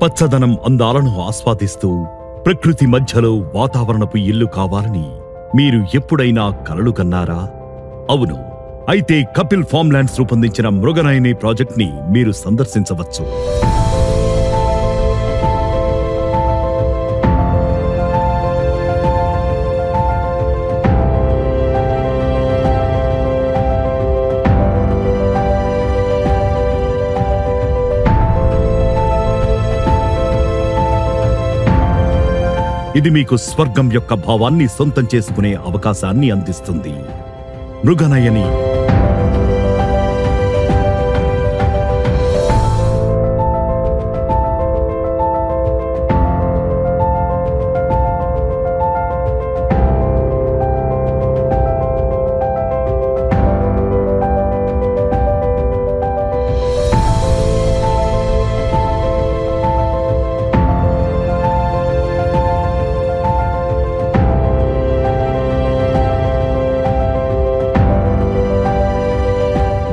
పచ్చదనం అందాలను ఆస్వాదిస్తూ ప్రకృతి మధ్యలో వాతావరణపు ఇల్లు కావాలని మీరు ఎప్పుడైనా కలలు కన్నారా? అవును, అయితే కపిల్ ఫార్మ్లాండ్స్ రూపొందించిన మృగనయని ప్రాజెక్ట్ని మీరు సందర్శించవచ్చు. ఇది మీకు స్వర్గం యొక్క భావాన్ని సొంతం చేసుకునే అవకాశాన్ని అందిస్తుంది. మృగనయని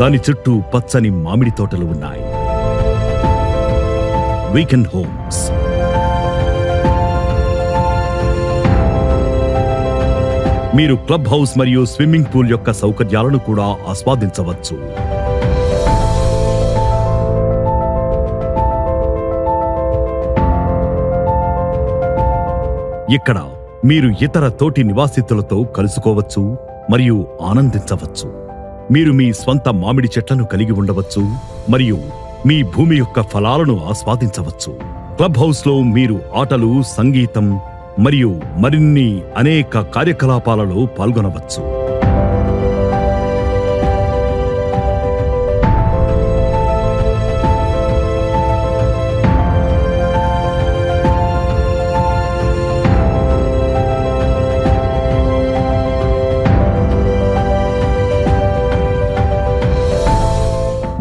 దాని చుట్టూ పచ్చని మామిడి తోటలు ఉన్నాయి. వీకెండ్ హోమ్స్, మీరు క్లబ్ హౌస్ మరియు స్విమ్మింగ్ పూల్ యొక్క సౌకర్యాలను కూడా ఆస్వాదించవచ్చు. ఇక్కడ మీరు ఇతర తోటి నివాసితులతో కలుసుకోవచ్చు మరియు ఆనందించవచ్చు. మీరు మీ స్వంత మామిడి చెట్లను కలిగి ఉండవచ్చు మరియు మీ భూమి యొక్క ఫలాలను ఆస్వాదించవచ్చు. క్లబ్ హౌస్లో మీరు ఆటలు, సంగీతం మరియు మరిన్ని అనేక కార్యకలాపాలలో పాల్గొనవచ్చు.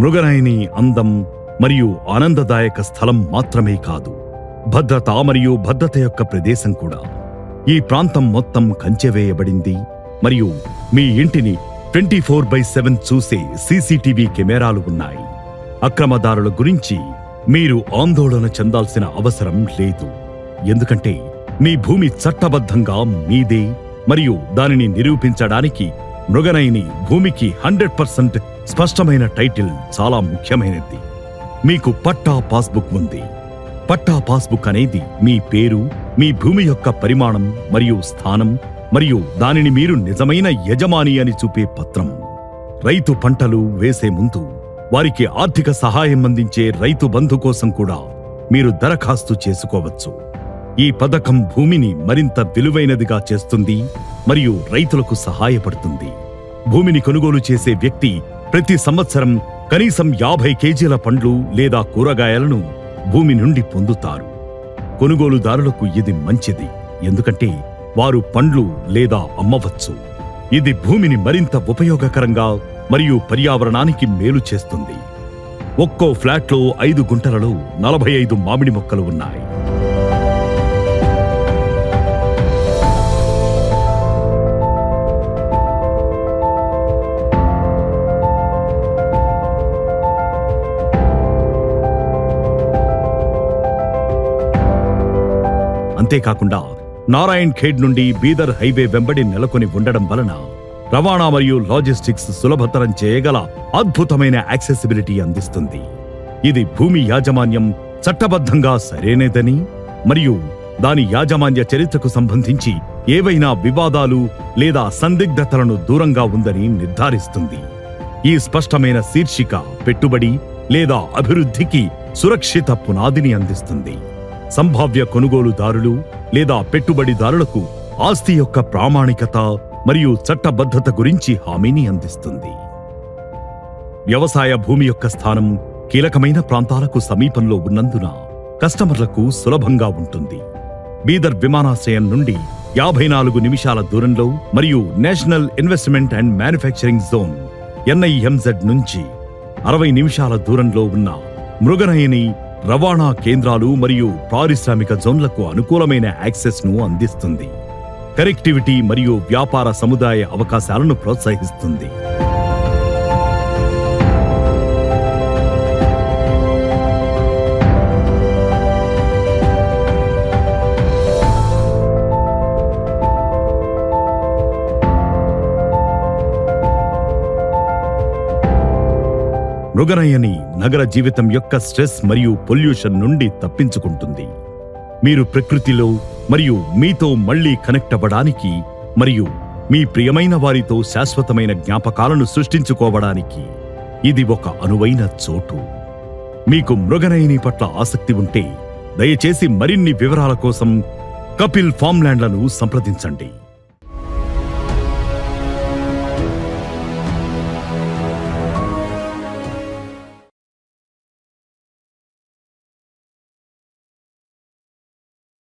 మృగనయని అందం మరియు ఆనందదాయక స్థలం మాత్రమే కాదు, భద్రత మరియు భద్రత యొక్క ప్రదేశం కూడా. ఈ ప్రాంతం మొత్తం కంచెవేయబడింది మరియు మీ ఇంటిని 24/7 చూసే సీసీటీవీ కెమెరాలు ఉన్నాయి. అక్రమదారుల గురించి మీరు ఆందోళన చెందాల్సిన అవసరం లేదు, ఎందుకంటే మీ భూమి చట్టబద్ధంగా మీదే మరియు దానిని నిరూపించడానికి మృగనయని భూమికి 100% స్పష్టమైన టైటిల్ చాలా ముఖ్యమైనది. మీకు పట్టా పాస్బుక్ ఉంది. పట్టా పాస్బుక్ అనేది మీ పేరు, మీ భూమి యొక్క పరిమాణం మరియు స్థానం మరియు దానిని మీరు నిజమైన యజమాని అని చూపే పత్రం. రైతు పంటలు వేసే ముందు వారికి ఆర్థిక సహాయం అందించే రైతు బంధు కోసం కూడా మీరు దరఖాస్తు చేసుకోవచ్చు. ఈ పథకం భూమిని మరింత విలువైనదిగా చేస్తుంది మరియు రైతులకు సహాయపడుతుంది. భూమిని కొనుగోలు చేసే వ్యక్తి ప్రతి సంవత్సరం కనీసం 50 కేజీల పండ్లు లేదా కూరగాయలను భూమి నుండి పొందుతారు. కొనుగోలుదారులకు ఇది మంచిది, ఎందుకంటే వారు పండ్లు లేదా అమ్మవచ్చు. ఇది భూమిని మరింత ఉపయోగకరంగా మరియు పర్యావరణానికి మేలు చేస్తుంది. ఒక్కో ఫ్లాట్లో 5 గుంటలలో 45 మామిడి మొక్కలు ఉన్నాయి. అంతేకాకుండా నారాయణ్ ఖేడ్ నుండి బీదర్ హైవే వెంబడి నెలకొని ఉండడం వలన రవాణా మరియు లాజిస్టిక్స్ సులభతరం చేయగల అద్భుతమైన యాక్సెసిబిలిటీ అందిస్తుంది. ఇది భూమి యాజమాన్యం చట్టబద్ధంగా సరైనదని మరియు దాని యాజమాన్య చరిత్రకు సంబంధించి ఏవైనా వివాదాలు లేదా సందిగ్ధతలను దూరంగా ఉందని నిర్ధారిస్తుంది. ఈ స్పష్టమైన శీర్షిక పెట్టుబడి లేదా అభివృద్ధికి సురక్షిత పునాదిని అందిస్తుంది. సంభావ్య కొనుగోలుదారులు లేదా పెట్టుబడిదారులకు ఆస్తి యొక్క ప్రామాణికత మరియు చట్టబద్ధత గురించి హామీని అందిస్తుంది. వ్యవసాయ భూమి యొక్క స్థానం కీలకమైన ప్రాంతాలకు సమీపంలో ఉన్నందున కస్టమర్లకు సులభంగా ఉంటుంది. బీదర్ విమానాశ్రయం నుండి 54 నిమిషాల దూరంలో మరియు national investment and manufacturing zone NIMZ నుంచి 60 నిమిషాల దూరంలో ఉన్న మృగనయని రవాణా కేంద్రాలు మరియు పారిశ్రామిక జోన్లకు అనుకూలమైన యాక్సెస్ను అందిస్తుంది. కనెక్టివిటీ మరియు వ్యాపార సముదాయ అవకాశాలను ప్రోత్సహిస్తుంది. మృగనయని నగర జీవితం యొక్క స్ట్రెస్ మరియు పొల్యూషన్ నుండి తప్పించుకుంటుంది. మీరు ప్రకృతిలో మరియు మీతో మళ్లీ కనెక్ట్ అవ్వడానికి మరియు మీ ప్రియమైన వారితో శాశ్వతమైన జ్ఞాపకాలను సృష్టించుకోవడానికి ఇది ఒక అనువైన చోటు. మీకు మృగనయని పట్ల ఆసక్తి ఉంటే దయచేసి మరిన్ని వివరాల కోసం కపిల్ ఫార్మ్ల్యాండ్లను సంప్రదించండి.